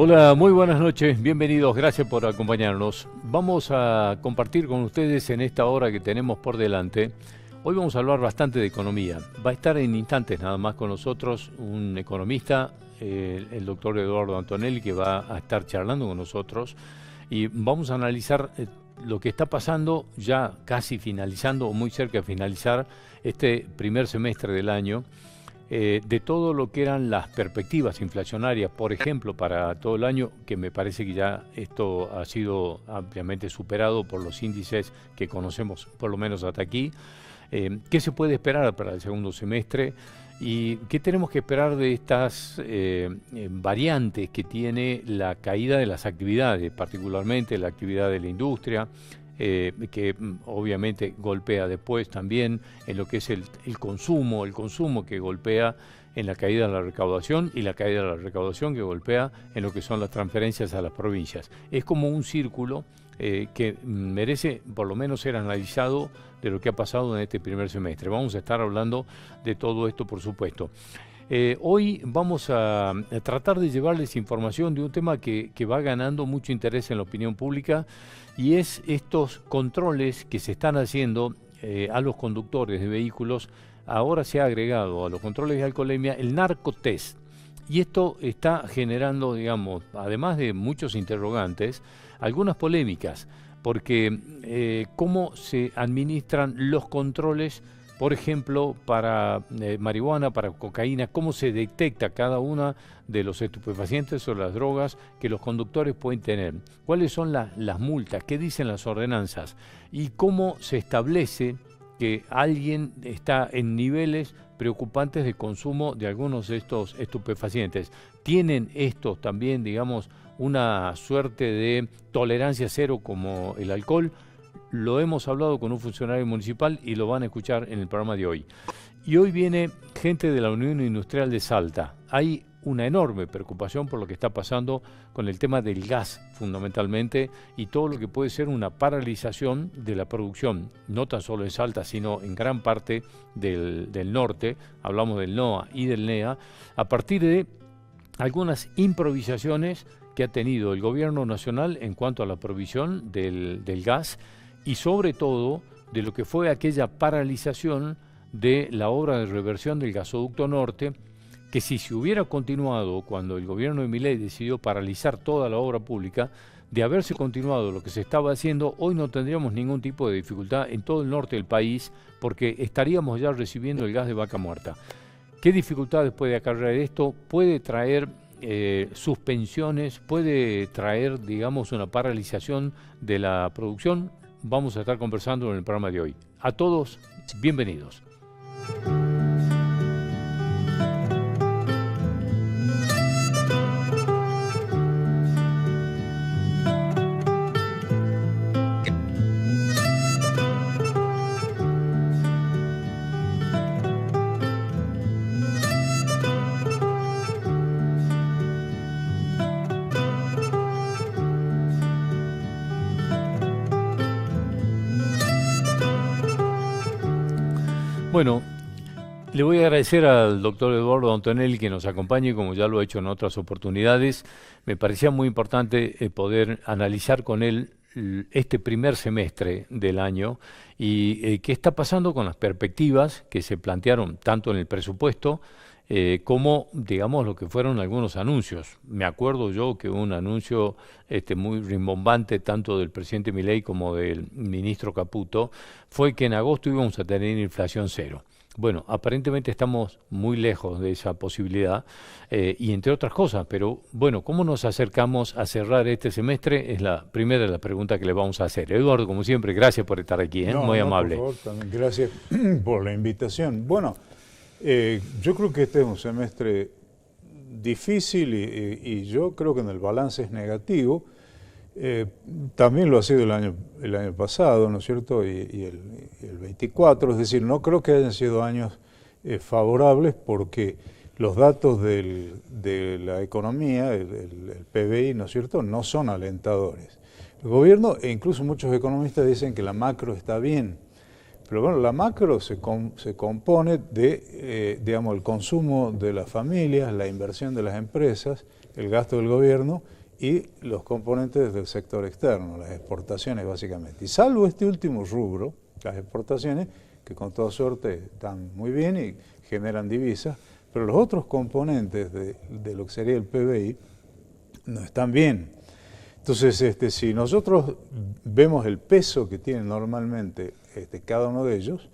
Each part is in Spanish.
Hola, muy buenas noches, bienvenidos, gracias por acompañarnos. Vamos a compartir con ustedes en esta hora que tenemos por delante. Hoy vamos a hablar bastante de economía. Va a estar en instantes nada más con nosotros un economista, el doctor Eduardo Antonelli, que va a estar charlando con nosotros y vamos a analizar lo que está pasando ya casi finalizando o muy cerca de finalizar este primer semestre del año. De todo lo que eran las perspectivas inflacionarias, por ejemplo, para todo el año, que me parece que ya esto ha sido ampliamente superado por los índices que conocemos, por lo menos hasta aquí. ¿Qué se puede esperar para el segundo semestre? ¿Y qué tenemos que esperar de estas variantes que tiene la caída de las actividades, particularmente la actividad de la industria? Que obviamente golpea después también en lo que es el consumo que golpea en la caída de la recaudación y la caída de la recaudación que golpea en lo que son las transferencias a las provincias. Es como un círculo que merece por lo menos ser analizado de lo que ha pasado en este primer semestre. Vamos a estar hablando de todo esto, por supuesto. Hoy vamos a tratar de llevarles información de un tema que va ganando mucho interés en la opinión pública y es estos controles que se están haciendo a los conductores de vehículos. Ahora se ha agregado a los controles de alcoholemia el narcotest y esto está generando, digamos, además de muchos interrogantes, algunas polémicas porque cómo se administran los controles. Por ejemplo, para marihuana, para cocaína, cómo se detecta cada una de los estupefacientes o las drogas que los conductores pueden tener, cuáles son las multas, qué dicen las ordenanzas y cómo se establece que alguien está en niveles preocupantes de consumo de algunos de estos estupefacientes. ¿Tienen estos también, digamos, una suerte de tolerancia cero como el alcohol? Lo hemos hablado con un funcionario municipal y lo van a escuchar en el programa de hoy. Y hoy viene gente de la Unión Industrial de Salta. Hay una enorme preocupación por lo que está pasando con el tema del gas, fundamentalmente, y todo lo que puede ser una paralización de la producción, no tan solo en Salta, sino en gran parte del norte, hablamos del NOA y del NEA, a partir de algunas improvisaciones que ha tenido el gobierno nacional en cuanto a la provisión del gas, y sobre todo de lo que fue aquella paralización de la obra de reversión del gasoducto norte, que si se hubiera continuado cuando el gobierno de Milei decidió paralizar toda la obra pública, de haberse continuado lo que se estaba haciendo, hoy no tendríamos ningún tipo de dificultad en todo el norte del país, porque estaríamos ya recibiendo el gas de Vaca Muerta. ¿Qué dificultades puede acarrear esto? Puede traer suspensiones, puede traer, digamos, una paralización de la producción. Vamos a estar conversando en el programa de hoy. A todos, bienvenidos. Bueno, le voy a agradecer al doctor Eduardo Antonelli que nos acompañe, como ya lo ha hecho en otras oportunidades. Me parecía muy importante poder analizar con él este primer semestre del año y qué está pasando con las perspectivas que se plantearon tanto en el presupuesto como, digamos, lo que fueron algunos anuncios. Me acuerdo yo que un anuncio muy rimbombante tanto del presidente Milei como del ministro Caputo fue que en agosto íbamos a tener inflación cero. Bueno, aparentemente estamos muy lejos de esa posibilidad y entre otras cosas, pero bueno, ¿cómo nos acercamos a cerrar este semestre? Es la primera de las preguntas que le vamos a hacer. Eduardo, como siempre, gracias por estar aquí, muy amable. Por favor, también gracias por la invitación. Bueno, yo creo que este es un semestre difícil y yo creo que en el balance es negativo. También lo ha sido el año pasado, ¿no es cierto? Y el 24, es decir, no creo que hayan sido años favorables porque los datos de la economía, el PBI, ¿no es cierto?, no son alentadores. El gobierno e incluso muchos economistas dicen que la macro está bien, pero bueno, la macro se compone de, digamos, el consumo de las familias, la inversión de las empresas, el gasto del gobierno y los componentes del sector externo, las exportaciones básicamente. Y salvo este último rubro, las exportaciones, que con toda suerte están muy bien y generan divisas, pero los otros componentes de lo que sería el PBI no están bien. Entonces, si nosotros vemos el peso que tiene normalmente cada uno de ellos,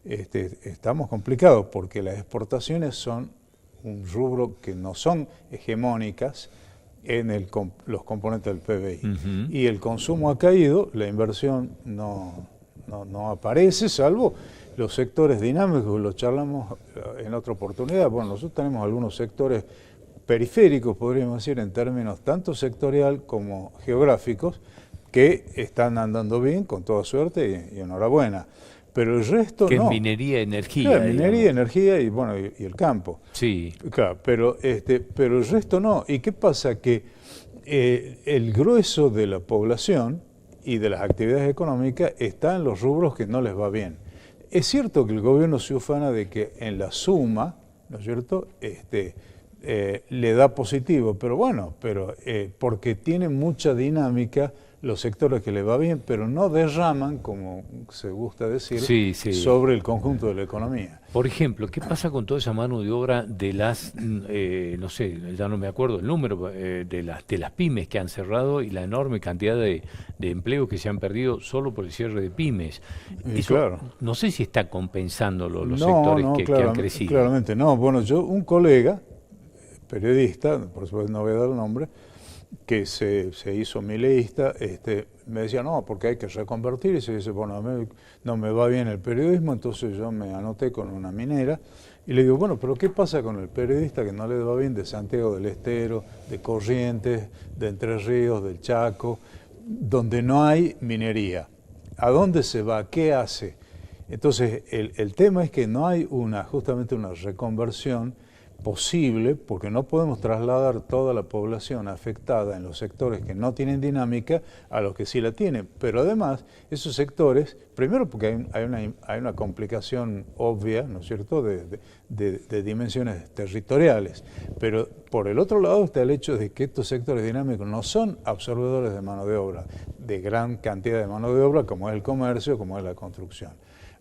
estamos complicados porque las exportaciones son un rubro que no son hegemónicas en los componentes del PBI. Y el consumo ha caído, la inversión no aparece, salvo los sectores dinámicos, lo charlamos en otra oportunidad. Bueno, nosotros tenemos algunos sectores periféricos, podríamos decir, en términos tanto sectorial como geográficos, que están andando bien, con toda suerte y enhorabuena. Pero el resto que no. Es minería, energía. Claro, minería, energía y bueno, y el campo. Sí. Claro, pero el resto no. ¿Y qué pasa? Que el grueso de la población y de las actividades económicas está en los rubros que no les va bien. Es cierto que el gobierno se ufana de que en la suma, ¿no es cierto?, le da positivo, pero bueno, porque tiene mucha dinámica los sectores que le va bien, pero no derraman, como se gusta decir, sobre el conjunto de la economía. Por ejemplo, ¿qué pasa con toda esa mano de obra de las, no sé, ya no me acuerdo el número, de las pymes que han cerrado y la enorme cantidad de empleos que se han perdido solo por el cierre de pymes? Eso, claro. No sé si está compensando los sectores que han crecido. Claramente no. Bueno, un colega, periodista, por supuesto no voy a dar el nombre, que se hizo mileísta, me decía, no, porque hay que reconvertir, y se dice, bueno, a mí no me va bien el periodismo, entonces yo me anoté con una minera, y le digo, bueno, pero ¿qué pasa con el periodista que no le va bien de Santiago del Estero, de Corrientes, de Entre Ríos, del Chaco, donde no hay minería? ¿A dónde se va? ¿Qué hace? Entonces, el tema es que no hay justamente una reconversión posible, porque no podemos trasladar toda la población afectada en los sectores que no tienen dinámica a los que sí la tienen. Pero además, esos sectores, primero porque hay una complicación obvia, ¿no es cierto?, de dimensiones territoriales, pero por el otro lado está el hecho de que estos sectores dinámicos no son absorbedores de mano de obra, de gran cantidad de mano de obra, como es el comercio, como es la construcción,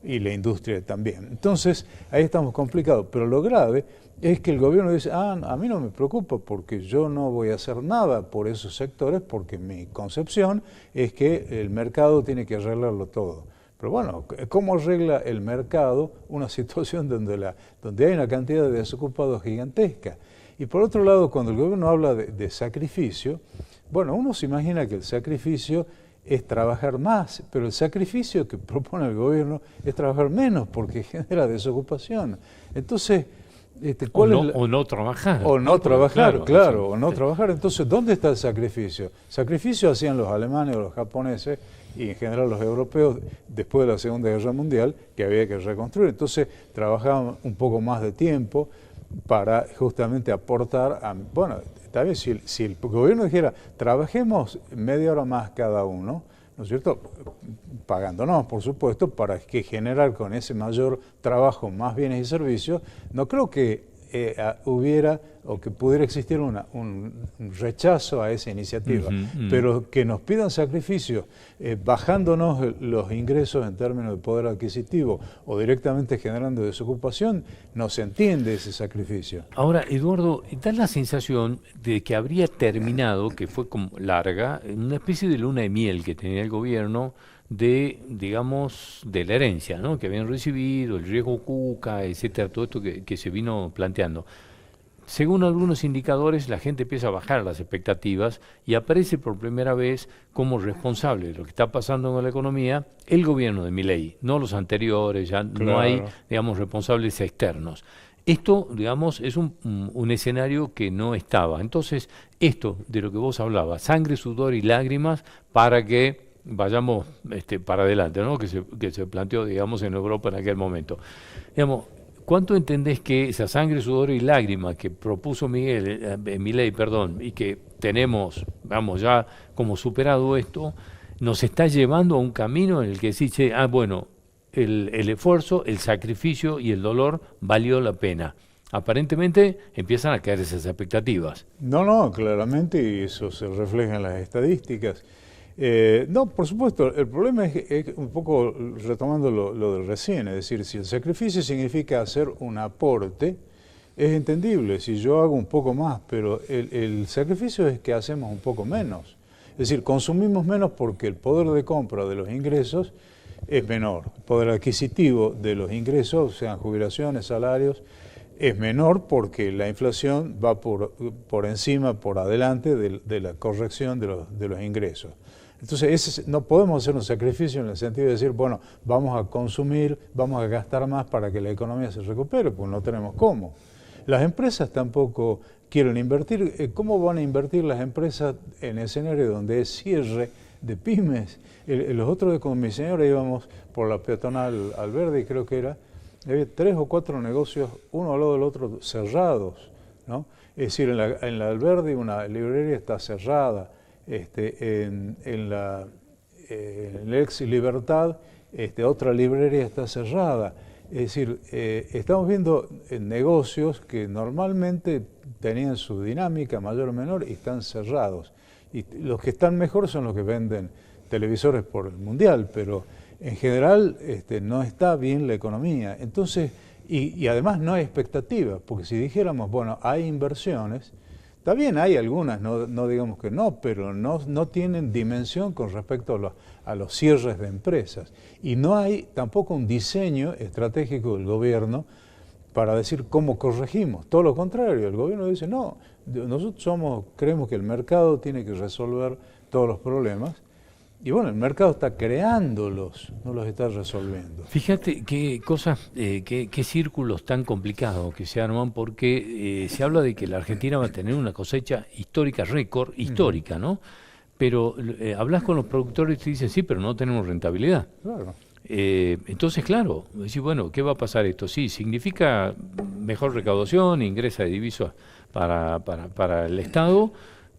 y la industria también. Entonces, ahí estamos complicados, pero lo grave es que el gobierno dice, a mí no me preocupa porque yo no voy a hacer nada por esos sectores porque mi concepción es que el mercado tiene que arreglarlo todo. Pero bueno, ¿cómo arregla el mercado una situación donde hay una cantidad de desocupados gigantesca? Y por otro lado, cuando el gobierno habla de sacrificio, bueno, uno se imagina que el sacrificio es trabajar más, pero el sacrificio que propone el gobierno es trabajar menos porque genera desocupación. Entonces, o no trabajar. O no trabajar, claro, o no trabajar. Entonces, ¿dónde está el sacrificio? Sacrificio hacían los alemanes o los japoneses y en general los europeos después de la Segunda Guerra Mundial, que había que reconstruir. Entonces, trabajaban un poco más de tiempo para justamente aportar bueno, está bien, si el gobierno dijera, trabajemos media hora más cada uno, ¿no es cierto?, pagándonos, por supuesto, para que generar con ese mayor trabajo más bienes y servicios, no creo que hubiera o que pudiera existir un rechazo a esa iniciativa, pero que nos pidan sacrificios bajándonos los ingresos en términos de poder adquisitivo o directamente generando desocupación, no se entiende ese sacrificio. Ahora, Eduardo, da la sensación de que habría terminado, que fue como larga, en una especie de luna de miel que tenía el gobierno digamos, de la herencia, ¿no?, que habían recibido, el riesgo Cuca, etcétera, todo esto que se vino planteando. Según algunos indicadores, la gente empieza a bajar las expectativas y aparece por primera vez como responsable de lo que está pasando con la economía el gobierno de Milei, no los anteriores, ya claro. No hay, digamos, responsables externos. Esto, digamos, es un escenario que no estaba. Entonces, esto de lo que vos hablabas, sangre, sudor y lágrimas para que vayamos para adelante, ¿no?, que se planteó, digamos, en Europa en aquel momento. Digamos, ¿cuánto entendés que esa sangre, sudor y lágrimas que propuso Milei, y que tenemos, vamos, ya como superado esto, nos está llevando a un camino en el que se dice, bueno, el esfuerzo, el sacrificio y el dolor valió la pena? Aparentemente empiezan a caer esas expectativas. No, claramente, y eso se refleja en las estadísticas. No, por supuesto, el problema es un poco retomando lo de recién, es decir, si el sacrificio significa hacer un aporte, es entendible, si yo hago un poco más, pero el sacrificio es que hacemos un poco menos. Es decir, consumimos menos porque el poder de compra de los ingresos es menor. El poder adquisitivo de los ingresos, sean jubilaciones, salarios, es menor porque la inflación va por encima, por adelante de la corrección de los ingresos. Entonces, no podemos hacer un sacrificio en el sentido de decir, bueno, vamos a consumir, vamos a gastar más para que la economía se recupere, pues no tenemos cómo. Las empresas tampoco quieren invertir. ¿Cómo van a invertir las empresas en escenarios donde es cierre de pymes? Los otros días con mi señora íbamos por la peatonal Alberdi, creo que era, había 3 o 4 negocios, uno al lado del otro, cerrados, ¿no? Es decir, en la Alberdi una librería está cerrada, en el ex Libertad otra librería está cerrada. Es decir, estamos viendo negocios que normalmente tenían su dinámica mayor o menor y están cerrados. Y los que están mejor son los que venden televisores por el mundial, pero en general no está bien la economía. Entonces, y además no hay expectativas, porque si dijéramos, bueno, hay inversiones, está bien, hay algunas, no digamos que no, pero no tienen dimensión con respecto a los cierres de empresas. Y no hay tampoco un diseño estratégico del gobierno para decir cómo corregimos. Todo lo contrario, el gobierno dice, no, nosotros creemos que el mercado tiene que resolver todos los problemas. Y bueno, el mercado está creándolos, no los está resolviendo. Fíjate qué cosas, qué círculos tan complicados que se arman, porque se habla de que la Argentina va a tener una cosecha histórica, récord, histórica, ¿no? Pero hablas con los productores y te dicen, sí, pero no tenemos rentabilidad. Claro. Entonces, claro, decís, bueno, ¿qué va a pasar esto? Sí, significa mejor recaudación, ingresa de divisas para el Estado,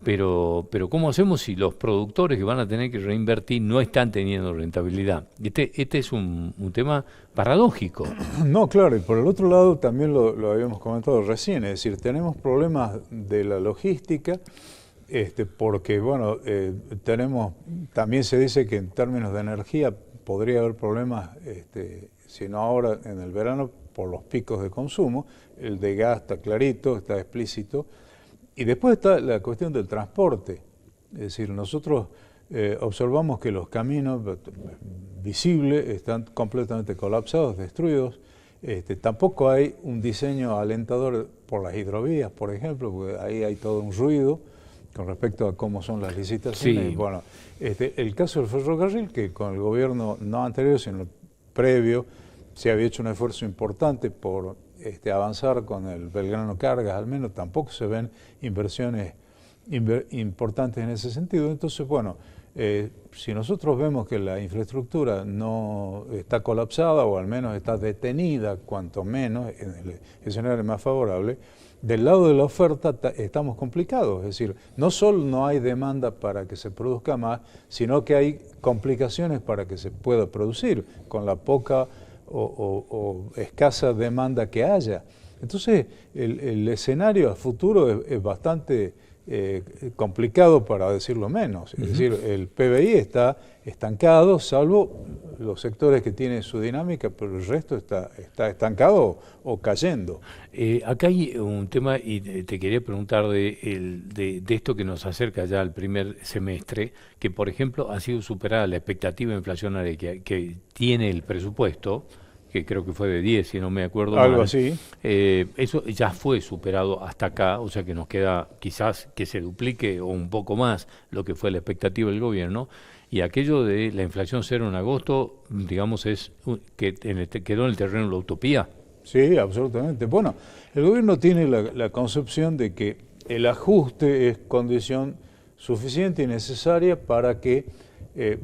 pero ¿cómo hacemos si los productores que van a tener que reinvertir no están teniendo rentabilidad? Este es un tema paradójico. No, claro, y por el otro lado también lo habíamos comentado recién, es decir, tenemos problemas de la logística, porque, bueno, también se dice que en términos de energía podría haber problemas, si no ahora en el verano, por los picos de consumo. El de gas está clarito, está explícito. Y después está la cuestión del transporte. Es decir, nosotros observamos que los caminos visibles están completamente colapsados, destruidos. Tampoco hay un diseño alentador por las hidrovías, por ejemplo, porque ahí hay todo un ruido con respecto a cómo son las licitaciones. Sí. Bueno, el caso del ferrocarril, que con el gobierno no anterior, sino previo, se había hecho un esfuerzo importante por avanzar con el Belgrano Cargas, al menos tampoco se ven inversiones importantes en ese sentido. Entonces, bueno, si nosotros vemos que la infraestructura no está colapsada o al menos está detenida, cuanto menos, en el escenario más favorable, del lado de la oferta estamos complicados. Es decir, no solo no hay demanda para que se produzca más, sino que hay complicaciones para que se pueda producir con la poca o escasa demanda que haya. Entonces, el escenario a futuro es bastante complicado, para decirlo menos. Es decir, el PBI está estancado, salvo los sectores que tienen su dinámica, pero el resto está estancado o cayendo. Acá hay un tema, y te quería preguntar de esto que nos acerca ya al primer semestre, que por ejemplo ha sido superada la expectativa inflacionaria que tiene el presupuesto, que creo que fue de 10, si no me acuerdo mal. Algo así. Eso ya fue superado hasta acá, o sea que nos queda quizás que se duplique o un poco más lo que fue la expectativa del gobierno. Y aquello de la inflación cero en agosto, digamos, quedó en el terreno de la utopía. Sí, absolutamente. Bueno, el gobierno tiene la concepción de que el ajuste es condición suficiente y necesaria para que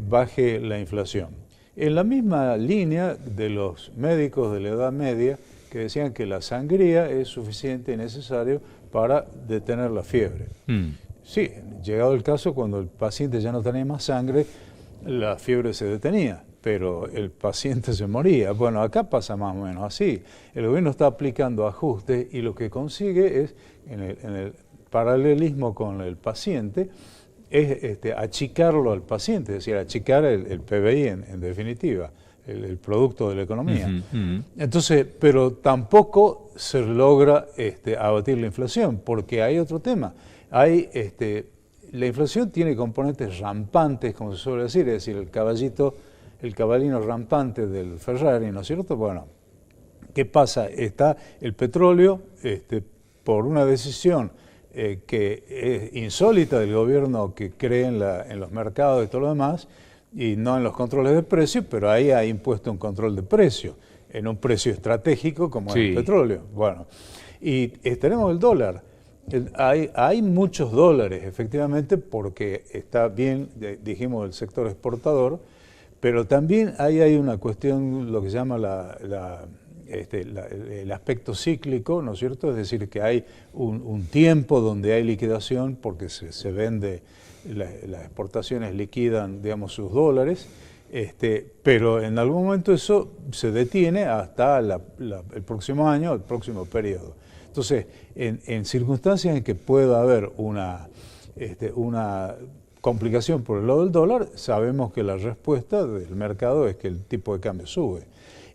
baje la inflación. En la misma línea de los médicos de la Edad Media, que decían que la sangría es suficiente y necesario para detener la fiebre. Sí, llegado el caso, cuando el paciente ya no tenía más sangre, la fiebre se detenía. pero el paciente se moría. Bueno, acá pasa más o menos así. El gobierno está aplicando ajustes y lo que consigue es, en el paralelismo con el paciente, es achicarlo al paciente, es decir, achicar el PBI en definitiva, el producto de la economía. Entonces, pero tampoco se logra abatir la inflación, porque hay otro tema. La inflación tiene componentes rampantes, como se suele decir, es decir, el caballino rampante del Ferrari, ¿no es cierto? Bueno, ¿qué pasa? Está el petróleo, por una decisión que es insólita del gobierno, que cree en los mercados y todo lo demás, y no en los controles de precios, pero ahí ha impuesto un control de precios, en un precio estratégico como es el petróleo. Bueno, y tenemos el dólar. Hay muchos dólares, efectivamente, porque está bien, dijimos, el sector exportador, pero también ahí hay una cuestión, lo que se llama el aspecto cíclico, ¿no es cierto? Es decir, que hay un tiempo donde hay liquidación porque se vende, las exportaciones liquidan, digamos, sus dólares, pero en algún momento eso se detiene hasta el próximo año, el próximo periodo. Entonces, en circunstancias en que pueda haber una complicación por el lado del dólar, sabemos que la respuesta del mercado es que el tipo de cambio sube.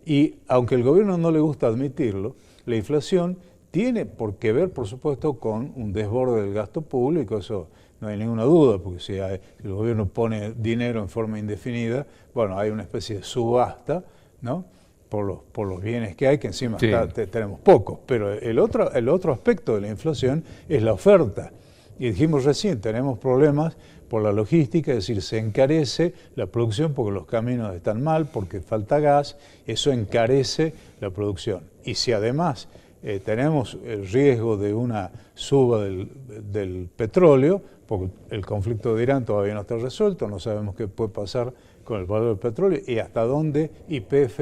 Y aunque el gobierno no le gusta admitirlo, la inflación tiene por qué ver, por supuesto, con un desborde del gasto público, eso no hay ninguna duda, porque si el gobierno pone dinero en forma indefinida, bueno, hay una especie de subasta, ¿no?, por los bienes que hay, que encima tenemos pocos. Pero el otro aspecto de la inflación es la oferta. Y dijimos recién, tenemos problemas por la logística, es decir, se encarece la producción porque los caminos están mal, porque falta gas, eso encarece la producción. Y si además tenemos el riesgo de una suba del petróleo, porque el conflicto de Irán todavía no está resuelto, no sabemos qué puede pasar con el valor del petróleo y hasta dónde YPF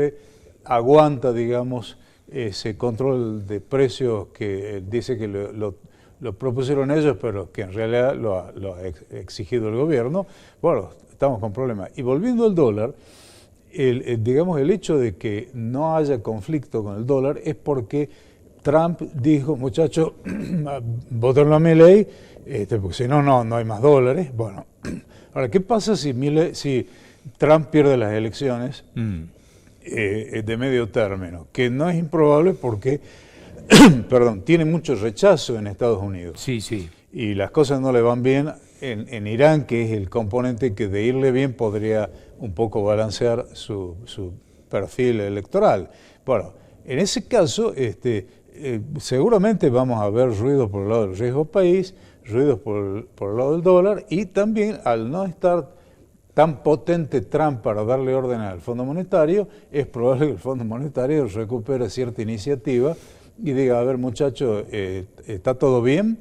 aguanta, digamos, ese control de precios que dice que lo propusieron ellos, pero que en realidad lo ha exigido el gobierno. Bueno, estamos con problemas. Y volviendo al dólar, digamos, el hecho de que no haya conflicto con el dólar es porque Trump dijo, muchachos, votenlo a Milei, porque si no, no hay más dólares. Bueno, ahora, ¿qué pasa si Trump pierde las elecciones de medio término? Que no es improbable porque perdón, tiene mucho rechazo en Estados Unidos. Sí, sí. Y las cosas no le van bien en Irán, que es el componente que de irle bien podría un poco balancear su perfil electoral. Bueno, en ese caso, seguramente vamos a ver ruidos por el lado del riesgo país, ruidos por el lado del dólar, y también al no estar tan potente Trump para darle órdenes al Fondo Monetario, es probable que el Fondo Monetario recupere cierta iniciativa y diga, a ver muchachos, ¿está todo bien?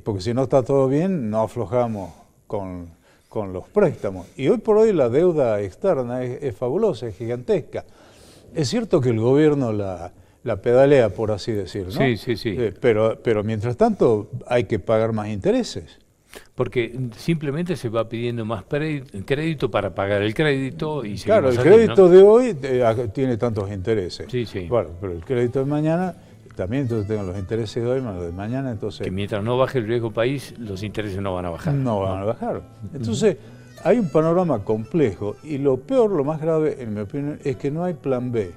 Porque si no está todo bien, no aflojamos con los préstamos. Y hoy por hoy la deuda externa es fabulosa, es gigantesca. Es cierto que el gobierno la pedalea, por así decirlo, ¿no? Sí, sí, sí. Pero mientras tanto hay que pagar más intereses. Porque simplemente se va pidiendo más crédito para pagar el crédito y claro, el así, crédito ¿no? de hoy tiene tantos intereses. Sí, sí. Bueno, pero el crédito de mañana también, entonces tengo los intereses de hoy más los de mañana, entonces... Que mientras no baje el riesgo país, los intereses no van a bajar. No van a bajar. Entonces, hay un panorama complejo y lo peor, lo más grave, en mi opinión, es que no hay plan B,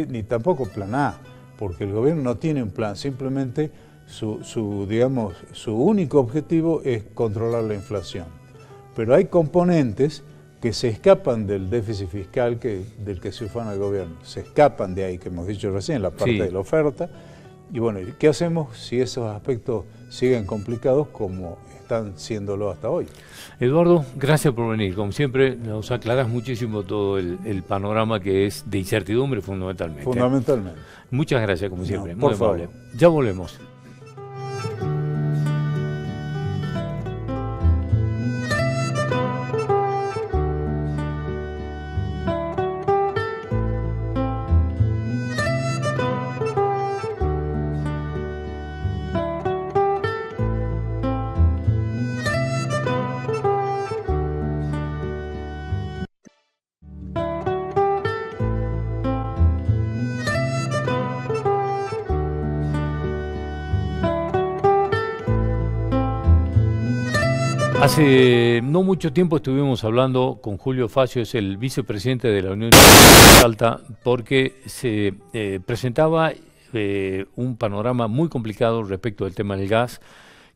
ni tampoco plan A, porque el gobierno no tiene un plan, simplemente su único objetivo es controlar la inflación. Pero hay componentes que se escapan del déficit fiscal del que se ufana el gobierno, se escapan de ahí, que hemos dicho recién, la parte de la oferta. Y bueno, ¿qué hacemos si esos aspectos siguen complicados como están siéndolo hasta hoy? Eduardo, gracias por venir. Como siempre, nos aclaras muchísimo todo el panorama que es de incertidumbre fundamentalmente. Fundamentalmente. Muchas gracias, como siempre. No, por muy amable. favor. Ya volvemos. Hace no mucho tiempo estuvimos hablando con Julio Facio, es el vicepresidente de la Unión Industrial de Salta, porque se presentaba un panorama muy complicado respecto del tema del gas,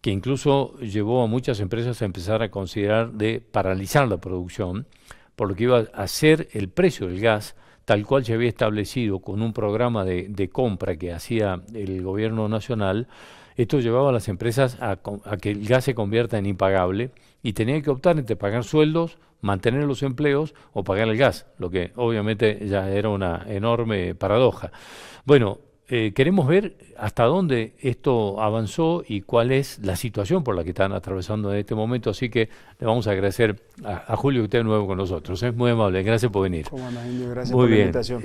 que incluso llevó a muchas empresas a empezar a considerar de paralizar la producción, por lo que iba a ser el precio del gas, tal cual se había establecido con un programa de compra que hacía el gobierno nacional. Esto llevaba a las empresas a que el gas se convierta en impagable y tenían que optar entre pagar sueldos, mantener los empleos o pagar el gas, lo que obviamente ya era una enorme paradoja. Bueno, queremos ver hasta dónde esto avanzó y cuál es la situación por la que están atravesando en este momento, así que le vamos a agradecer a Julio que esté de nuevo con nosotros. Es muy amable, gracias por venir. ¿Cómo andas, Indio? Gracias Muy por la bien. invitación.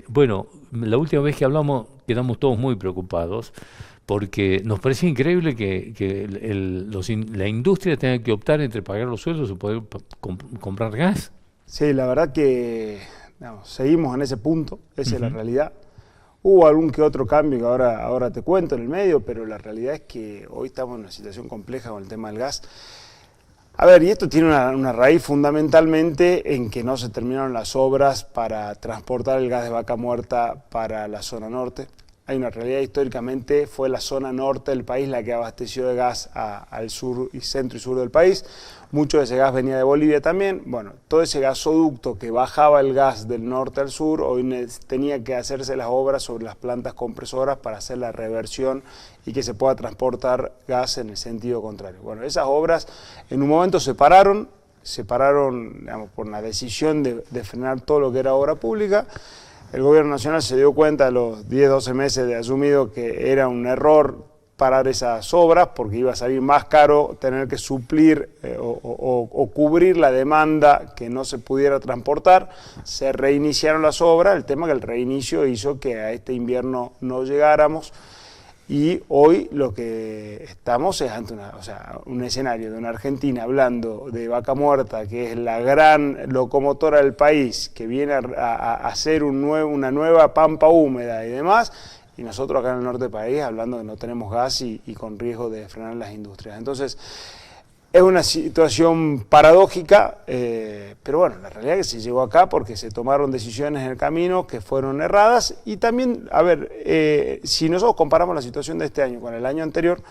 Bueno, la última vez que hablamos quedamos todos muy preocupados porque nos parece increíble que la industria tenga que optar entre pagar los sueldos o poder comprar gas. Sí, la verdad que seguimos en ese punto, esa es la realidad. Hubo algún que otro cambio que ahora te cuento en el medio, pero la realidad es que hoy estamos en una situación compleja con el tema del gas. A ver, y esto tiene una raíz fundamentalmente en que no se terminaron las obras para transportar el gas de Vaca Muerta para la zona norte. Hay una realidad, históricamente fue la zona norte del país la que abasteció de gas al sur y centro y sur del país. Mucho de ese gas venía de Bolivia también. Bueno, todo ese gasoducto que bajaba el gas del norte al sur, hoy tenía que hacerse las obras sobre las plantas compresoras para hacer la reversión y que se pueda transportar gas en el sentido contrario. Bueno, esas obras en un momento se pararon, digamos, por una decisión de frenar todo lo que era obra pública. El gobierno nacional se dio cuenta a los 10, 12 meses de asumido que era un error parar esas obras porque iba a salir más caro tener que suplir o cubrir la demanda que no se pudiera transportar. Se reiniciaron las obras, el tema que el reinicio hizo que a este invierno no llegáramos. Y hoy lo que estamos es ante un escenario de una Argentina hablando de Vaca Muerta, que es la gran locomotora del país, que viene a hacer una nueva pampa húmeda y demás, y nosotros acá en el norte del país hablando de que no tenemos gas y con riesgo de frenar las industrias. Entonces, es una situación paradójica, pero bueno, la realidad es que se llegó acá porque se tomaron decisiones en el camino que fueron erradas y también, a ver, si nosotros comparamos la situación de este año con el año anterior,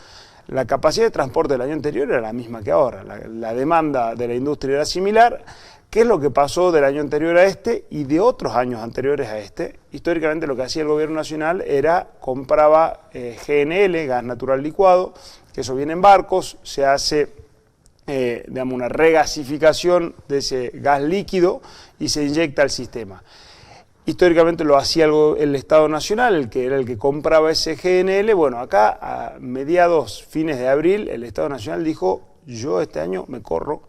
la capacidad de transporte del año anterior era la misma que ahora, la demanda de la industria era similar. ¿Qué es lo que pasó del año anterior a este y de otros años anteriores a este? Históricamente lo que hacía el gobierno nacional era compraba GNL, gas natural licuado, que eso viene en barcos, se hace digamos, una regasificación de ese gas líquido y se inyecta al sistema. Históricamente lo hacía el Estado Nacional, el que era el que compraba ese GNL. Bueno, acá a mediados, fines de abril, el Estado Nacional dijo, yo este año me corro.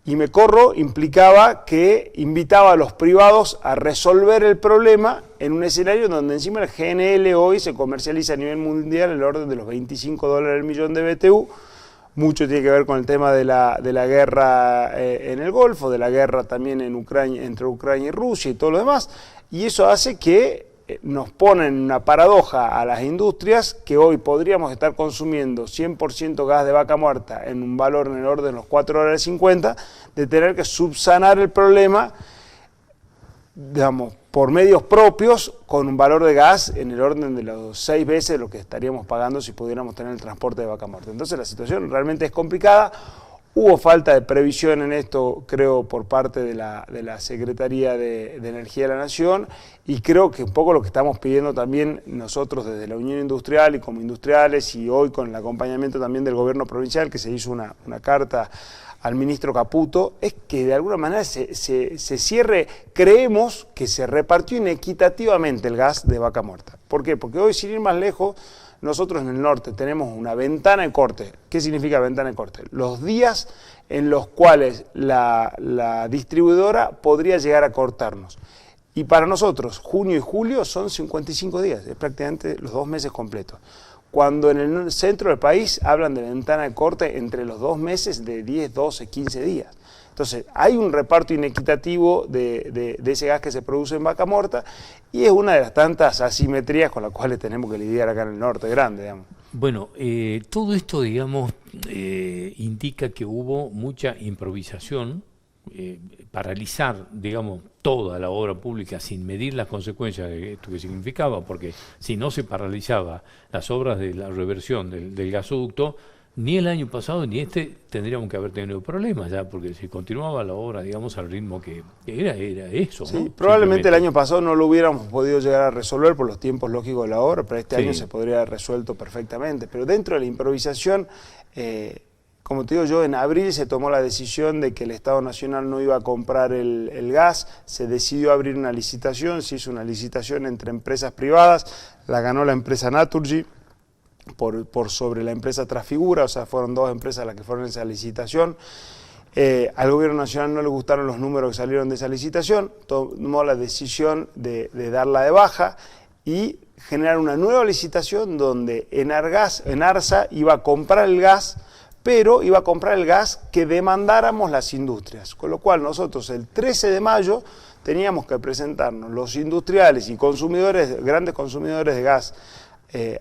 Y me corro implicaba que invitaba a los privados a resolver el problema en un escenario donde encima el GNL hoy se comercializa a nivel mundial en el orden de los $25 el millón de BTU. Mucho tiene que ver con el tema de la guerra en el Golfo, de la guerra también en Ucrania, entre Ucrania y Rusia y todo lo demás. Y eso hace que nos pone en una paradoja a las industrias que hoy podríamos estar consumiendo 100% gas de Vaca Muerta en un valor en el orden de los $4.50, de tener que subsanar el problema, digamos, por medios propios, con un valor de gas en el orden de los 6 veces lo que estaríamos pagando si pudiéramos tener el transporte de Vaca Muerta. Entonces la situación realmente es complicada. Hubo falta de previsión en esto, creo, por parte de la Secretaría de Energía de la Nación, y creo que un poco lo que estamos pidiendo también nosotros desde la Unión Industrial y como industriales, y hoy con el acompañamiento también del gobierno provincial, que se hizo una carta al ministro Caputo, es que de alguna manera se cierre. Creemos que se repartió inequitativamente el gas de Vaca Muerta. ¿Por qué? Porque hoy, sin ir más lejos, nosotros en el norte tenemos una ventana de corte. ¿Qué significa ventana de corte? Los días en los cuales la distribuidora podría llegar a cortarnos. Y para nosotros, junio y julio son 55 días, es prácticamente los 2 meses completos. Cuando en el centro del país hablan de ventana de corte entre los 2 meses de 10, 12, 15 días. Entonces, hay un reparto inequitativo de ese gas que se produce en Vaca Muerta y es una de las tantas asimetrías con las cuales tenemos que lidiar acá en el norte grande, digamos. Bueno, todo esto, digamos, indica que hubo mucha improvisación, paralizar, digamos, toda la obra pública sin medir las consecuencias de esto que significaba, porque si no se paralizaba las obras de la reversión del gasoducto, ni el año pasado ni este tendríamos que haber tenido problemas ya, porque si continuaba la obra, digamos, al ritmo que era eso, sí, ¿no? probablemente el año pasado no lo hubiéramos podido llegar a resolver por los tiempos lógicos de la obra, pero este año se podría haber resuelto perfectamente. Pero dentro de la improvisación, como te digo yo, en abril se tomó la decisión de que el Estado Nacional no iba a comprar el gas, se decidió abrir una licitación, se hizo una licitación entre empresas privadas, la ganó la empresa Naturgy, por sobre la empresa Trasfigura, o sea, fueron dos empresas las que fueron en esa licitación. Al gobierno nacional no le gustaron los números que salieron de esa licitación, tomó la decisión de darla de baja y generar una nueva licitación donde Enarsa iba a comprar el gas, pero iba a comprar el gas que demandáramos las industrias, con lo cual nosotros el 13 de mayo teníamos que presentarnos los industriales y consumidores, grandes consumidores de gas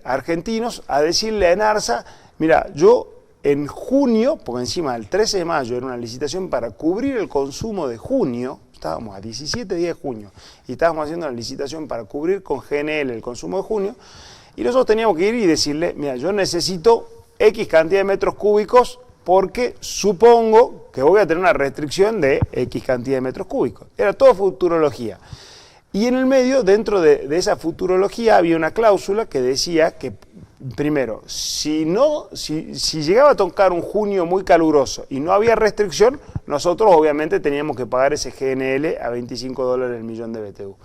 argentinos, a decirle a Enarsa, mira, yo en junio, porque encima del 13 de mayo era una licitación para cubrir el consumo de junio, estábamos a 17 días de junio, y estábamos haciendo la licitación para cubrir con GNL el consumo de junio, y nosotros teníamos que ir y decirle, mira, yo necesito X cantidad de metros cúbicos porque supongo que voy a tener una restricción de X cantidad de metros cúbicos. Era todo futurología. Y en el medio, dentro de esa futurología, había una cláusula que decía que, primero, si llegaba a tocar un junio muy caluroso y no había restricción, nosotros obviamente teníamos que pagar ese GNL a $25 el millón de BTU.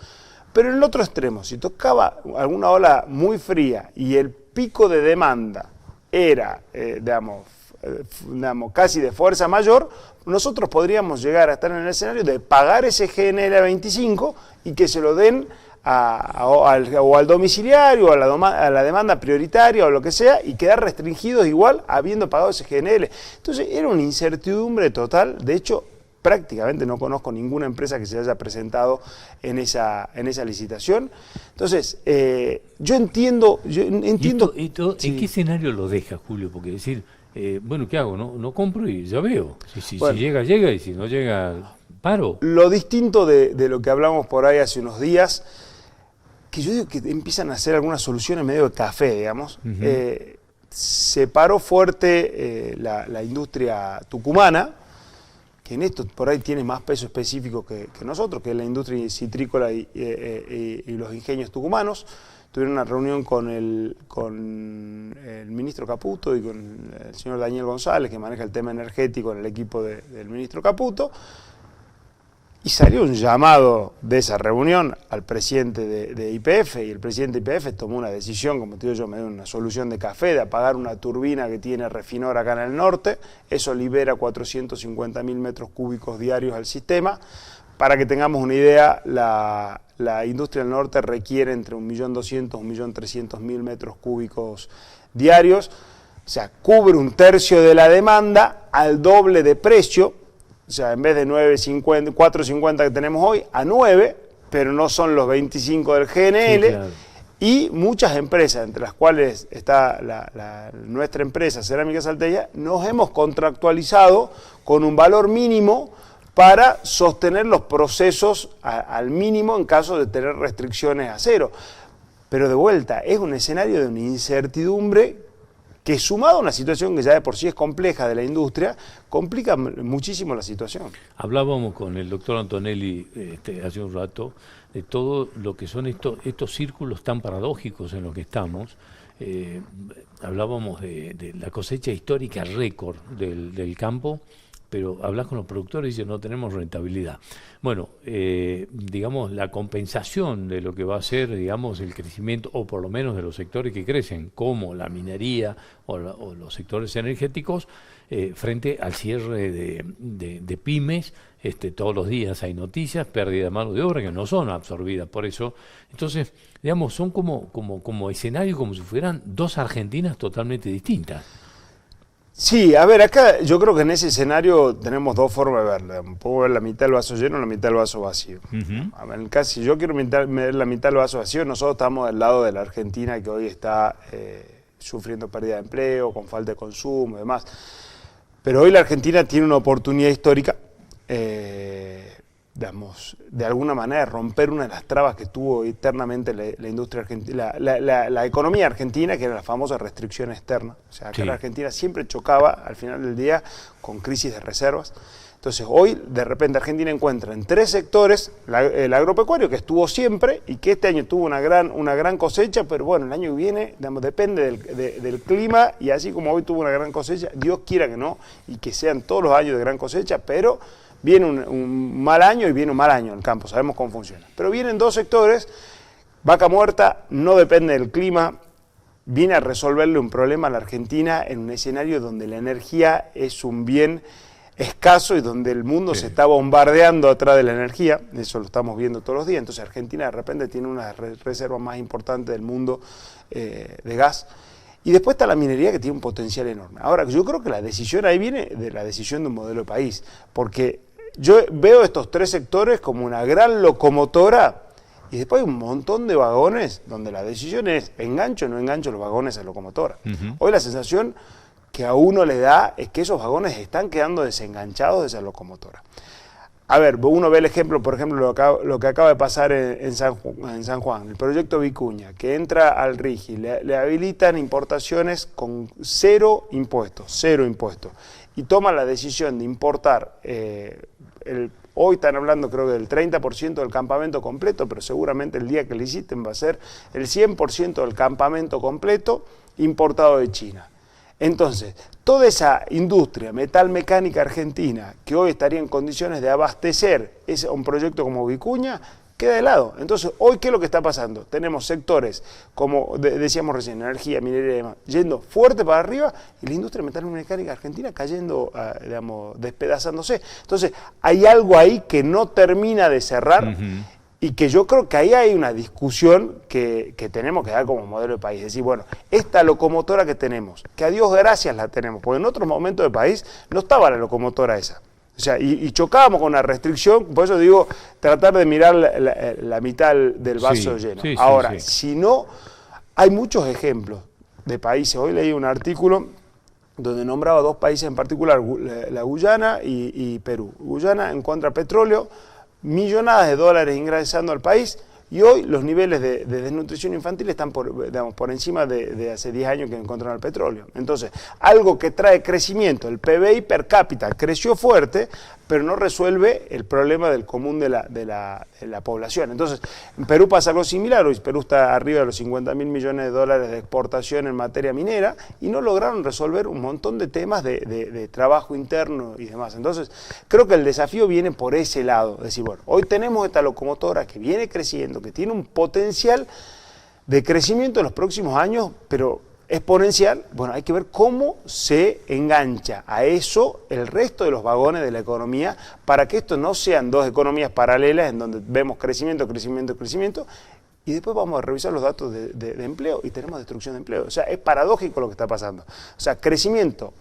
Pero en el otro extremo, si tocaba alguna ola muy fría y el pico de demanda era, digamos, casi de fuerza mayor, nosotros podríamos llegar a estar en el escenario de pagar ese GNL a 25 y que se lo den o al domiciliario, o a la demanda prioritaria o lo que sea, y quedar restringidos igual habiendo pagado ese GNL. Entonces era una incertidumbre total. De hecho, prácticamente no conozco ninguna empresa que se haya presentado en esa licitación. Entonces, yo entiendo... ¿Esto sí. en qué escenario lo deja, Julio? Porque decir, bueno, ¿qué hago? No compro y ya veo. Si llega, llega, y si no llega, paro. Lo distinto de lo que hablamos por ahí hace unos días, que yo digo que empiezan a hacer algunas soluciones medio de café, digamos. Se paró fuerte la industria tucumana, que en esto por ahí tiene más peso específico que nosotros, que es la industria citrícola y los ingenios tucumanos. Tuvieron una reunión con el ministro Caputo y con el señor Daniel González, que maneja el tema energético en el equipo del ministro Caputo, y salió un llamado de esa reunión al presidente de YPF, y el presidente de YPF tomó una decisión, como te digo yo, me dio una solución de café, de apagar una turbina que tiene Refinor acá en el norte. Eso libera 450.000 metros cúbicos diarios al sistema. Para que tengamos una idea, la industria del norte requiere entre 1.200.000 y 1.300.000 metros cúbicos diarios, o sea, cubre un tercio de la demanda al doble de precio, o sea, en vez de 4.50 que tenemos hoy, a 9, pero no son los 25 del GNL, sí, claro. Y muchas empresas, entre las cuales está nuestra empresa Cerámica Salteña, nos hemos contractualizado con un valor mínimo para sostener los procesos al mínimo en caso de tener restricciones a cero. Pero de vuelta, es un escenario de una incertidumbre que, sumado a una situación que ya de por sí es compleja de la industria, complica muchísimo la situación. Hablábamos con el doctor Antonelli hace un rato de todo lo que son estos círculos tan paradójicos en los que estamos. Hablábamos de la cosecha histórica récord del campo, pero hablas con los productores y dicen no tenemos rentabilidad. Bueno, digamos, la compensación de lo que va a ser, digamos, el crecimiento, o por lo menos de los sectores que crecen, como la minería o los sectores energéticos, frente al cierre de pymes. Todos los días hay noticias, pérdida de mano de obra que no son absorbidas por eso. Entonces, digamos, son como escenarios, como si fueran dos Argentinas totalmente distintas. Sí, a ver, acá yo creo que en ese escenario tenemos dos formas de verlo. Puedo ver la mitad del vaso lleno o la mitad del vaso vacío. A ver, en el caso, si yo quiero ver la mitad del vaso vacío, nosotros estamos del lado de la Argentina que hoy está sufriendo pérdida de empleo, con falta de consumo y demás. Pero hoy la Argentina tiene una oportunidad histórica, digamos, de alguna manera romper una de las trabas que tuvo eternamente la industria argentina, la economía argentina, que era la famosa restricción externa. O sea, que la Argentina siempre chocaba al final del día con crisis de reservas. Entonces hoy de repente Argentina encuentra en 3 sectores el agropecuario, que estuvo siempre y que este año tuvo una gran cosecha, pero bueno, el año que viene, digamos, depende del clima, y así como hoy tuvo una gran cosecha, Dios quiera que no, y que sean todos los años de gran cosecha, pero viene un mal año y viene un mal año en el campo, sabemos cómo funciona. Pero vienen 2 sectores, vaca muerta no depende del clima, viene a resolverle un problema a la Argentina en un escenario donde la energía es un bien escaso y donde el mundo se está bombardeando atrás de la energía, eso lo estamos viendo todos los días. Entonces Argentina de repente tiene una reserva más importante del mundo de gas. Y después está la minería, que tiene un potencial enorme. Ahora, yo creo que la decisión ahí viene de la decisión de un modelo de país, porque yo veo estos 3 sectores como una gran locomotora, y después hay un montón de vagones donde la decisión es engancho o no engancho los vagones a la locomotora. Hoy la sensación que a uno le da es que esos vagones están quedando desenganchados de esa locomotora. A ver, uno ve el ejemplo, por ejemplo, lo que acaba de pasar en San Juan, el proyecto Vicuña, que entra al RIGI, le habilitan importaciones con 0 impuestos, y toman la decisión de importar, hoy están hablando creo que del 30% del campamento completo, pero seguramente el día que liciten va a ser el 100% del campamento completo importado de China. Entonces, toda esa industria metalmecánica argentina que hoy estaría en condiciones de abastecer un proyecto como Vicuña, queda de lado. Entonces, hoy, ¿qué es lo que está pasando? Tenemos sectores, como decíamos recién, energía, minería y demás, yendo fuerte para arriba, y la industria metalmecánica argentina cayendo, digamos, despedazándose. Entonces, hay algo ahí que no termina de cerrar, y que yo creo que ahí hay una discusión que tenemos que dar como modelo de país. Es decir, bueno, esta locomotora que tenemos, que a Dios gracias la tenemos, porque en otros momentos del país no estaba la locomotora esa. O sea, y chocábamos con la restricción, por eso digo, tratar de mirar la mitad del vaso lleno. Ahora, si no, hay muchos ejemplos de países. Hoy leí un artículo donde nombraba 2 países en particular, la Guyana y Perú. Guyana encuentra petróleo, millonadas de dólares ingresando al país, y hoy los niveles de desnutrición infantil están por encima de hace 10 años que encontraron el petróleo. Entonces, algo que trae crecimiento, el PBI per cápita creció fuerte, pero no resuelve el problema del común de la población. Entonces, en Perú pasa algo similar, hoy Perú está arriba de los 50.000 millones de dólares de exportación en materia minera, y no lograron resolver un montón de temas de trabajo interno y demás. Entonces, creo que el desafío viene por ese lado, es decir, bueno, hoy tenemos esta locomotora que viene creciendo, que tiene un potencial de crecimiento en los próximos años, pero exponencial. Bueno, hay que ver cómo se engancha a eso el resto de los vagones de la economía, para que esto no sean 2 economías paralelas en donde vemos crecimiento, y después vamos a revisar los datos de empleo y tenemos destrucción de empleo. O sea, es paradójico lo que está pasando. O sea, crecimiento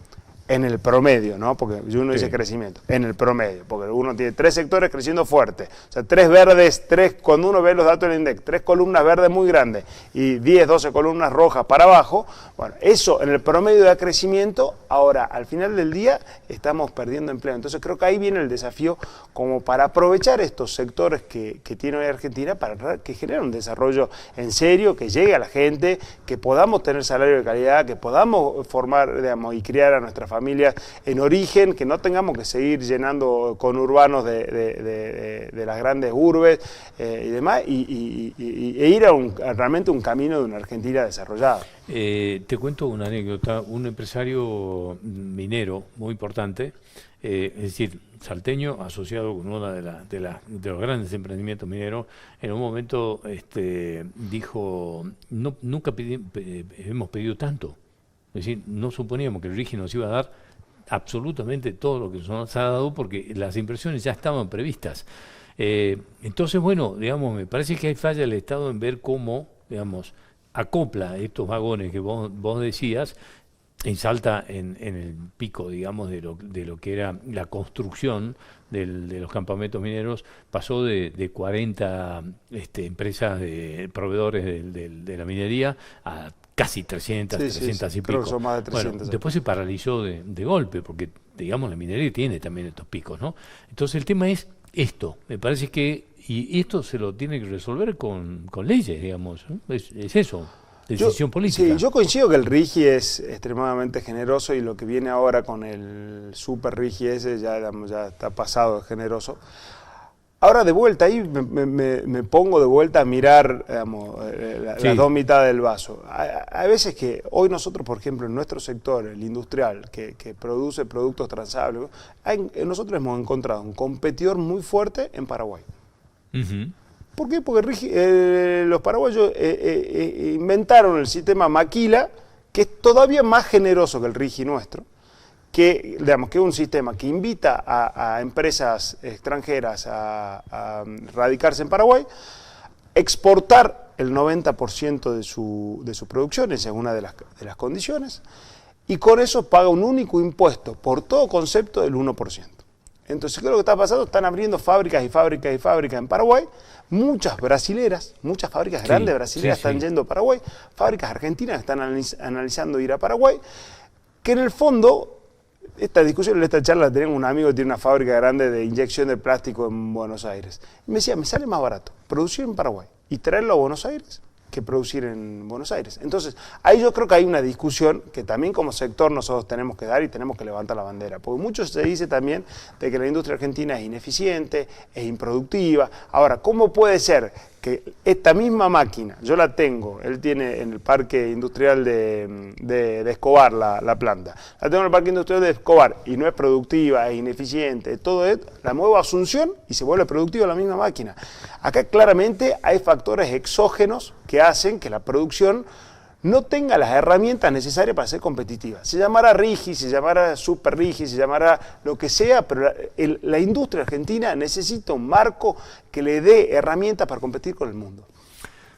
en el promedio, ¿no? Porque uno dice crecimiento, en el promedio, porque uno tiene 3 sectores creciendo fuerte, o sea, 3 verdes, cuando uno ve los datos del INDEC, 3 columnas verdes muy grandes y 10, 12 columnas rojas para abajo. Bueno, eso en el promedio da crecimiento. Ahora, al final del día, estamos perdiendo empleo. Entonces creo que ahí viene el desafío, como para aprovechar estos sectores que tiene hoy Argentina, para que genere un desarrollo en serio, que llegue a la gente, que podamos tener salario de calidad, que podamos formar, digamos, y criar a nuestra familias en origen, que no tengamos que seguir llenando conurbanos de las grandes urbes y demás, e ir realmente un camino de una Argentina desarrollada. Te cuento una anécdota. Un empresario minero muy importante, es decir, salteño, asociado con uno de los grandes emprendimientos mineros, en un momento dijo, nunca hemos pedido tanto. Es decir, no suponíamos que el RIGI nos iba a dar absolutamente todo lo que nos ha dado, porque las inversiones ya estaban previstas. Entonces, bueno, digamos, me parece que hay falla el Estado en ver cómo, digamos, acopla estos vagones que vos decías, en Salta, en el pico, digamos, de lo que era la construcción de los campamentos mineros, pasó de 40 empresas de proveedores de la minería a casi 300, 300 y creo pico. que son más de 300. Bueno, después se paralizó de golpe, porque, digamos, la minería tiene también estos picos, ¿no? Entonces el tema es esto, me parece que, y esto se lo tiene que resolver con leyes, digamos, ¿no? Es eso, decisión política. Sí, yo coincido que el RIGI es extremadamente generoso y lo que viene ahora con el super RIGI ese ya, digamos, ya está pasado de generoso. Ahora de vuelta, ahí me pongo de vuelta a mirar, digamos, las dos mitades del vaso. Hay veces que hoy nosotros, por ejemplo, en nuestro sector, el industrial, que produce productos transables, nosotros hemos encontrado un competidor muy fuerte en Paraguay. ¿Por qué? Porque los paraguayos inventaron el sistema Maquila, que es todavía más generoso que el RIGI nuestro, que, digamos, que es un sistema que invita a empresas extranjeras a radicarse en Paraguay, exportar el 90% de su producción, esa es una de las condiciones, y con eso paga un único impuesto por todo concepto del 1%. Entonces, ¿qué es lo que está pasando? Están abriendo fábricas y fábricas y fábricas en Paraguay, muchas brasileras, muchas fábricas grandes brasileras están yendo a Paraguay, fábricas argentinas están analizando ir a Paraguay, que en el fondo... Esta discusión, esta charla, tenemos un amigo que tiene una fábrica grande de inyección de plástico en Buenos Aires. Y me decía, me sale más barato producir en Paraguay y traerlo a Buenos Aires que producir en Buenos Aires. Entonces, ahí yo creo que hay una discusión que también como sector nosotros tenemos que dar y tenemos que levantar la bandera. Porque mucho se dice también de que la industria argentina es ineficiente, es improductiva. Ahora, ¿cómo puede ser que esta misma máquina, yo la tengo, él tiene en el parque industrial de Escobar la planta, la tengo en el parque industrial de Escobar y no es productiva, es ineficiente, todo esto, la muevo a Asunción y se vuelve productiva la misma máquina. Acá claramente hay factores exógenos que hacen que la producción no tenga las herramientas necesarias para ser competitiva. Se llamará RIGI, se llamará Super RIGI, se llamará lo que sea, pero la industria argentina necesita un marco que le dé herramientas para competir con el mundo.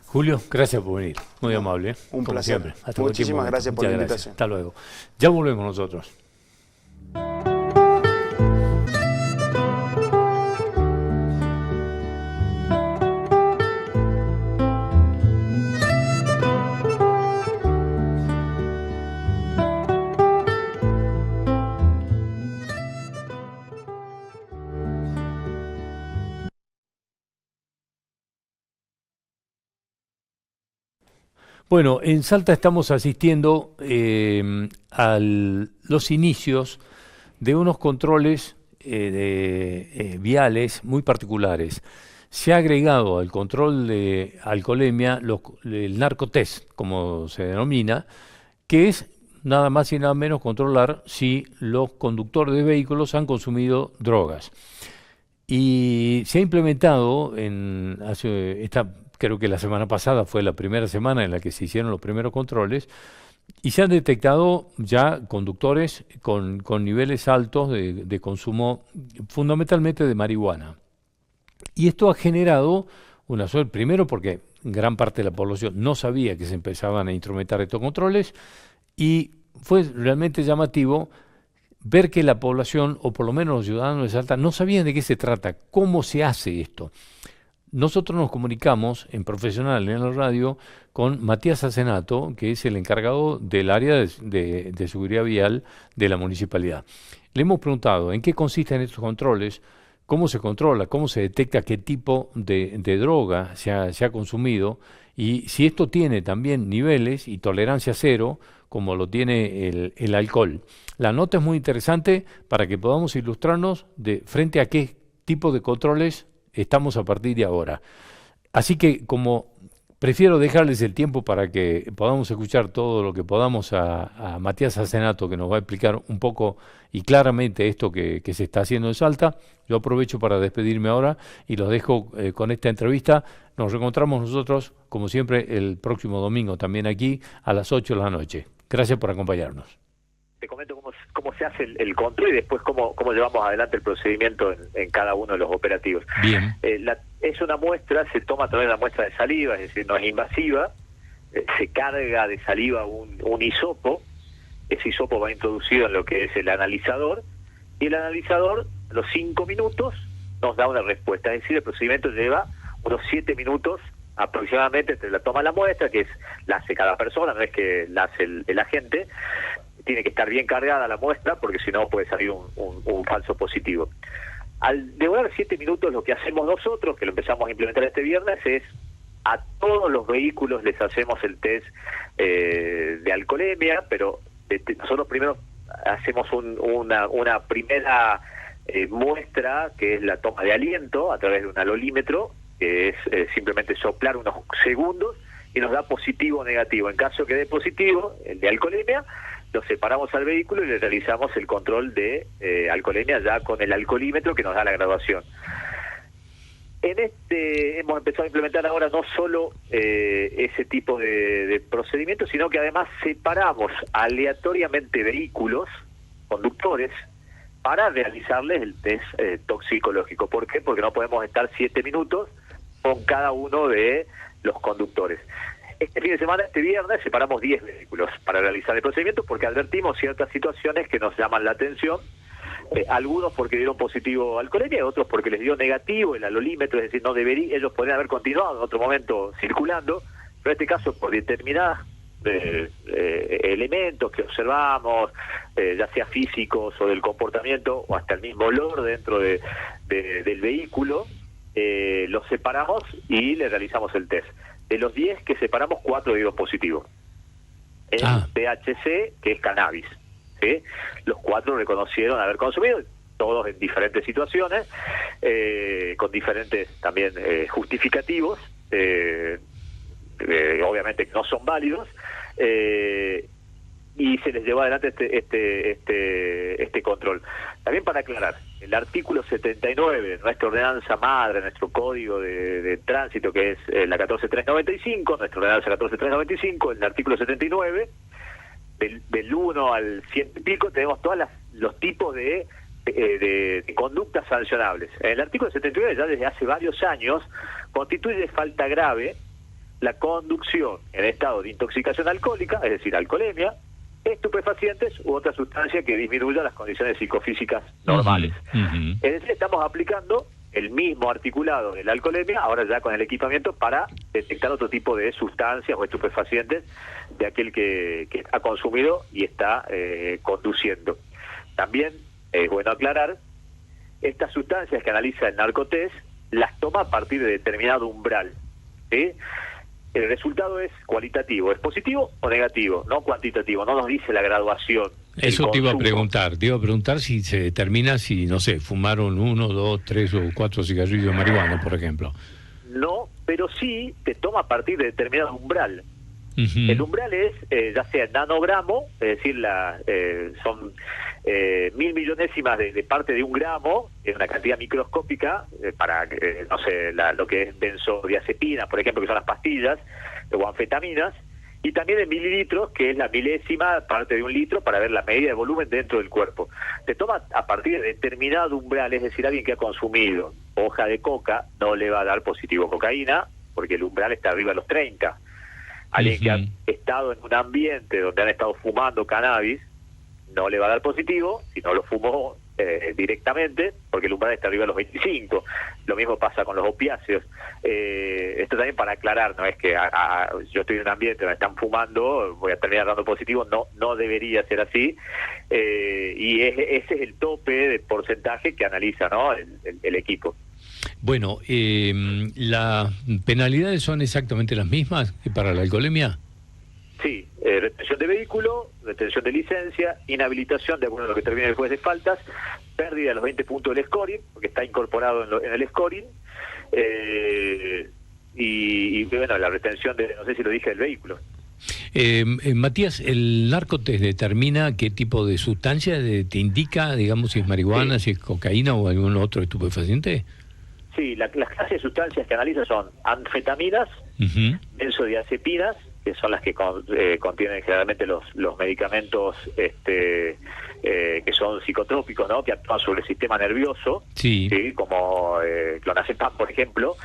Julio, gracias por venir. Muy amable. Un placer. Siempre. Hasta muchísimas gracias por la invitación. Hasta luego. Ya volvemos nosotros. Bueno, en Salta estamos asistiendo a los inicios de unos controles viales muy particulares. Se ha agregado al control de alcoholemia el narcotest, como se denomina, que es nada más y nada menos controlar si los conductores de vehículos han consumido drogas. Y se ha implementado creo que la semana pasada fue la primera semana en la que se hicieron los primeros controles y se han detectado ya conductores con niveles altos de consumo, fundamentalmente de marihuana. Y esto ha generado una suerte, primero porque gran parte de la población no sabía que se empezaban a instrumentar estos controles y fue realmente llamativo ver que la población, o por lo menos los ciudadanos de Salta, no sabían de qué se trata, cómo se hace esto. Nosotros nos comunicamos en profesional en la radio con Matías Acenato, que es el encargado del área de seguridad vial de la municipalidad. Le hemos preguntado en qué consisten estos controles, cómo se controla, cómo se detecta qué tipo de droga se ha consumido y si esto tiene también niveles y tolerancia cero, como lo tiene el alcohol. La nota es muy interesante para que podamos ilustrarnos de frente a qué tipo de controles estamos a partir de ahora. Así que como prefiero dejarles el tiempo para que podamos escuchar todo lo que podamos a Matías Acenato, que nos va a explicar un poco y claramente esto que se está haciendo en Salta, yo aprovecho para despedirme ahora y los dejo con esta entrevista. Nos reencontramos nosotros, como siempre, el próximo domingo también aquí a las 8 de la noche. Gracias por acompañarnos. Te comento cómo se hace el control y después cómo llevamos adelante el procedimiento en cada uno de los operativos. Bien. Es una muestra, se toma a través de la muestra de saliva, es decir, no es invasiva, se carga de saliva un hisopo, ese hisopo va introducido en lo que es el analizador, y el analizador, a los 5 minutos, nos da una respuesta, es decir, el procedimiento lleva unos 7 minutos aproximadamente entre la toma de la muestra, que la hace cada persona, no es que la hace el agente, tiene que estar bien cargada la muestra, porque si no puede salir un falso positivo. Al demorar 7 minutos, lo que hacemos nosotros, que lo empezamos a implementar este viernes, es a todos los vehículos les hacemos el test de alcoholemia, pero nosotros primero hacemos una primera muestra, que es la toma de aliento a través de un alolímetro, que es simplemente soplar unos segundos y nos da positivo o negativo. En caso que dé positivo, el de alcoholemia, lo separamos al vehículo y le realizamos el control de alcoholemia ya con el alcoholímetro que nos da la graduación. Hemos empezado a implementar ahora no solo ese tipo de procedimientos, sino que además separamos aleatoriamente vehículos, conductores, para realizarles el test toxicológico. ¿Por qué? Porque no podemos estar 7 minutos con cada uno de los conductores. Este fin de semana, este viernes, separamos 10 vehículos para realizar el procedimiento porque advertimos ciertas situaciones que nos llaman la atención, algunos porque dieron positivo alcoholemia, otros porque les dio negativo el alolímetro, es decir, ellos podrían haber continuado en otro momento circulando, pero en este caso por determinadas elementos que observamos, ya sea físicos o del comportamiento o hasta el mismo olor dentro del vehículo, los separamos y le realizamos el test. De los 10 que separamos, 4 dieron positivo. El THC, que es cannabis, ¿sí? Los 4 reconocieron haber consumido, todos en diferentes situaciones, con diferentes también justificativos, obviamente que no son válidos, y se les llevó adelante este control. También para aclarar, el artículo 79 de nuestra ordenanza madre, nuestro código de tránsito, que es la 14395, nuestra ordenanza 14395, el artículo 79, del 1 al 100 y pico, tenemos todos los tipos de conductas sancionables. En el artículo 79, ya desde hace varios años, constituye falta grave la conducción en estado de intoxicación alcohólica, es decir, alcoholemia, estupefacientes u otra sustancia que disminuya las condiciones psicofísicas normales. Es decir, estamos aplicando el mismo articulado de la alcoholemia, ahora ya con el equipamiento para detectar otro tipo de sustancias o estupefacientes de aquel que ha consumido y está conduciendo. También es bueno aclarar, estas sustancias que analiza el narcotest las toma a partir de determinado umbral, ¿sí? El resultado es cualitativo, ¿es positivo o negativo? No cuantitativo, no nos dice la graduación. Eso te iba a preguntar si se determina si, no sé, fumaron 1, 2, 3 o 4 cigarrillos de marihuana, por ejemplo. No, pero sí te toma a partir de determinado umbral. El umbral es, ya sea nanogramo, es decir, son 1000 millonésimas de parte de un gramo, es una cantidad microscópica para, no sé, lo que es benzodiazepina, por ejemplo, que son las pastillas, o anfetaminas, y también en mililitros, que es la milésima parte de un litro, para ver la medida de volumen dentro del cuerpo. Te toma a partir de determinado umbral, es decir, alguien que ha consumido hoja de coca no le va a dar positivo cocaína, porque el umbral está arriba de los 30. Alguien que ha estado en un ambiente donde han estado fumando cannabis no le va a dar positivo si no lo fumó directamente, porque el umbral está arriba de los 25. Lo mismo pasa con los opiáceos. Esto también para aclarar, no es que yo estoy en un ambiente donde están fumando, voy a terminar dando positivo, no debería ser así, y ese es el tope de porcentaje que analiza, ¿no? el equipo. Bueno, ¿las penalidades son exactamente las mismas que para la alcoholemia? Sí, retención de vehículo, retención de licencia, inhabilitación de acuerdo a lo que termine el juez de faltas, pérdida de los 20 puntos del scoring, porque está incorporado en el scoring, y bueno, la retención de, no sé si lo dije, del vehículo. Matías, ¿el narcotest determina qué tipo de sustancia te indica, digamos, si es marihuana, si es cocaína o algún otro estupefaciente? Sí, las clases de sustancias que analiza son anfetaminas, benzodiazepinas, que son las que contienen generalmente los medicamentos que son psicotrópicos, ¿no? Que actúan sobre el sistema nervioso, ¿sí? Como clonazepam, por ejemplo.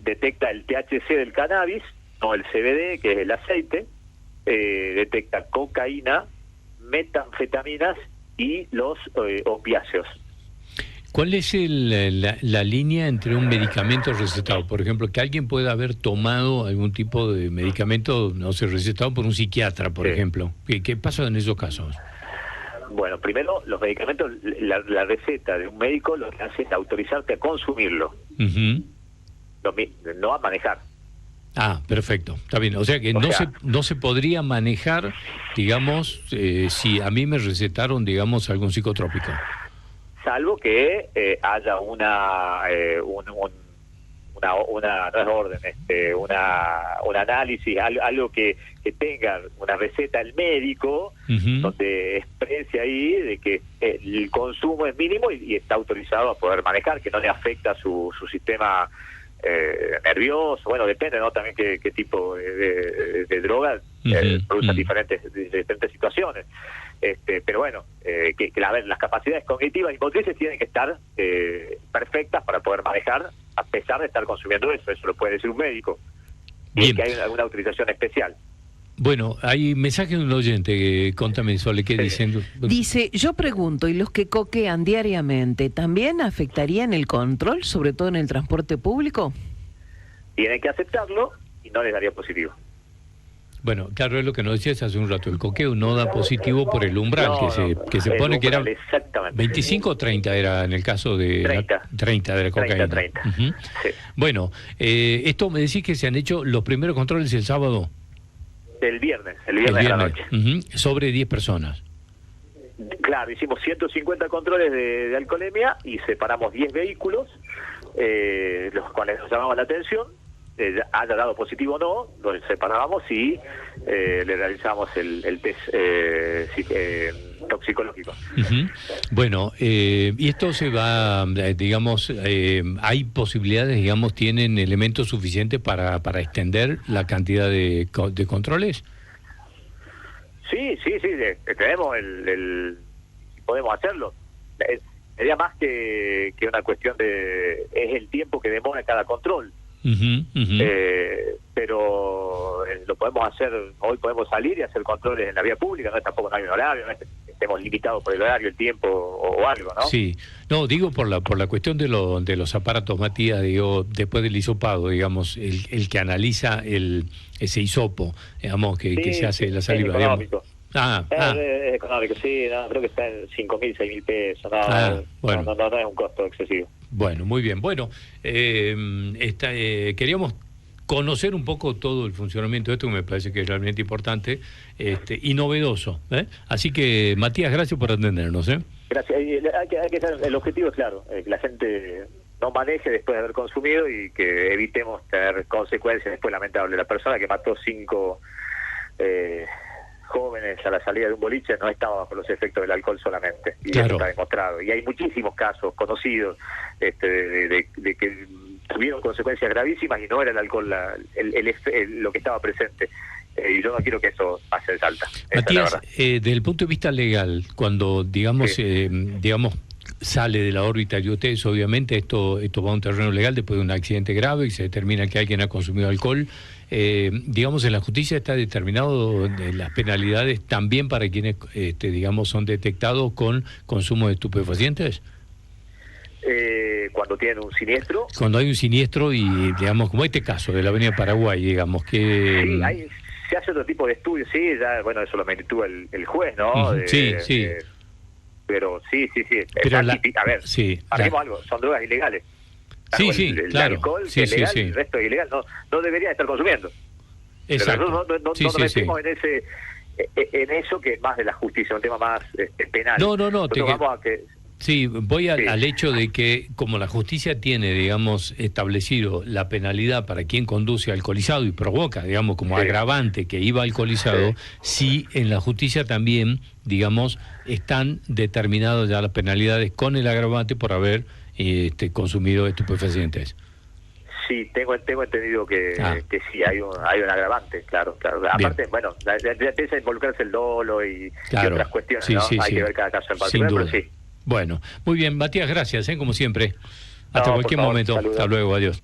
Detecta el THC del cannabis, no el CBD, que es el aceite. Detecta cocaína, metanfetaminas y los opiáceos. ¿Cuál es la línea entre un medicamento recetado? Por ejemplo, que alguien pueda haber tomado algún tipo de medicamento, no sé, recetado por un psiquiatra, por ejemplo. ¿Qué pasa en esos casos? Bueno, primero, los medicamentos, la receta de un médico lo que hace es autorizarte a consumirlo, no a manejar. Ah, perfecto, está bien. O sea que no se podría manejar, digamos, si a mí me recetaron, digamos, algún psicotrópico. Salvo que haya una no es orden, un análisis, algo que tenga una receta el médico, donde exprese ahí de que el consumo es mínimo y está autorizado a poder manejar, que no le afecta su sistema nervioso. Bueno, depende, ¿no? También qué tipo de droga producen diferentes situaciones. Pero bueno, las capacidades cognitivas y motrices tienen que estar perfectas para poder manejar, a pesar de estar consumiendo eso lo puede decir un médico. Y que hay alguna autorización especial. Bueno, hay mensaje de un oyente, contame, Sole, ¿qué dicen? Dice, yo pregunto, ¿y los que coquean diariamente también afectarían el control, sobre todo en el transporte público? Tienen que aceptarlo y no les daría positivo. Bueno, claro, es lo que nos decías hace un rato, el coqueo no da positivo por el umbral que se pone, umbral, que era 25 o 30 era en el caso de 30 de la cocaína. 30. Sí. Bueno, esto me decís que se han hecho los primeros controles el sábado. El viernes a la noche. Sobre 10 personas. Claro, hicimos 150 controles de alcoholemia y separamos 10 vehículos, los cuales nos llamamos la atención. Haya dado positivo o no, lo separábamos y le realizamos el test toxicológico. Bueno, y esto se va, digamos, hay posibilidades, digamos, tienen elementos suficientes para extender la cantidad de controles. Sí, tenemos podemos hacerlo. Sería más que una cuestión es el tiempo que demora cada control. Pero lo podemos hacer, hoy podemos salir y hacer controles en la vía pública, tampoco no hay un horario, no es que estemos limitados por el horario, el tiempo o algo, ¿no? Sí, no, digo por la cuestión de los aparatos, Matías, digo, después del hisopado, digamos, el que analiza ese hisopo, digamos, que se hace la saliva, es económico. Es económico, sí, creo que está en 5.000, 6.000 pesos, bueno. no es un costo excesivo. Bueno, muy bien. Bueno, queríamos conocer un poco todo el funcionamiento de esto, que me parece que es realmente importante y novedoso. Así que, Matías, gracias por atendernos. Gracias. El objetivo es claro, que la gente no maneje después de haber consumido y que evitemos tener consecuencias después lamentables. La persona que mató 5 jóvenes a la salida de un boliche no estaba bajo los efectos del alcohol solamente, y eso está demostrado, y hay muchísimos casos conocidos de que tuvieron consecuencias gravísimas y no era el alcohol lo que estaba presente, y yo no quiero que eso pase de Salta. Matías, desde el punto de vista legal, cuando digamos sale de la órbita de ustedes, obviamente esto va a un terreno legal después de un accidente grave y se determina que alguien ha consumido alcohol. Digamos, en la justicia está determinado las penalidades también para quienes, digamos, son detectados con consumo de estupefacientes. Cuando tienen un siniestro. Cuando hay un siniestro y, digamos, como este caso de la Avenida Paraguay, digamos que... Sí, se hace otro tipo de estudios, sí, ya, bueno, eso lo meditó el juez, ¿no? Sí. Pero sí. Pero a ver, partimos algo, son drogas ilegales. El alcohol, que es legal, el resto es ilegal, no deberían estar consumiendo. Exacto. Pero no nos metimos en eso, que es más de la justicia, un tema más penal. No. Vamos a que... Sí, voy al hecho de que como la justicia tiene, digamos, establecido la penalidad para quien conduce alcoholizado y provoca, digamos, como agravante que iba alcoholizado, sí en la justicia también, digamos, están determinadas ya las penalidades con el agravante por haber consumido estupefacientes. Sí, tengo entendido que sí, hay un agravante, claro. Aparte, bueno, ya empieza a involucrarse el dolo y otras cuestiones, ¿no? Hay que ver cada caso en particular, pero sí. Bueno, muy bien, Matías, gracias, como siempre. Hasta cualquier momento. Saludos. Hasta luego, adiós.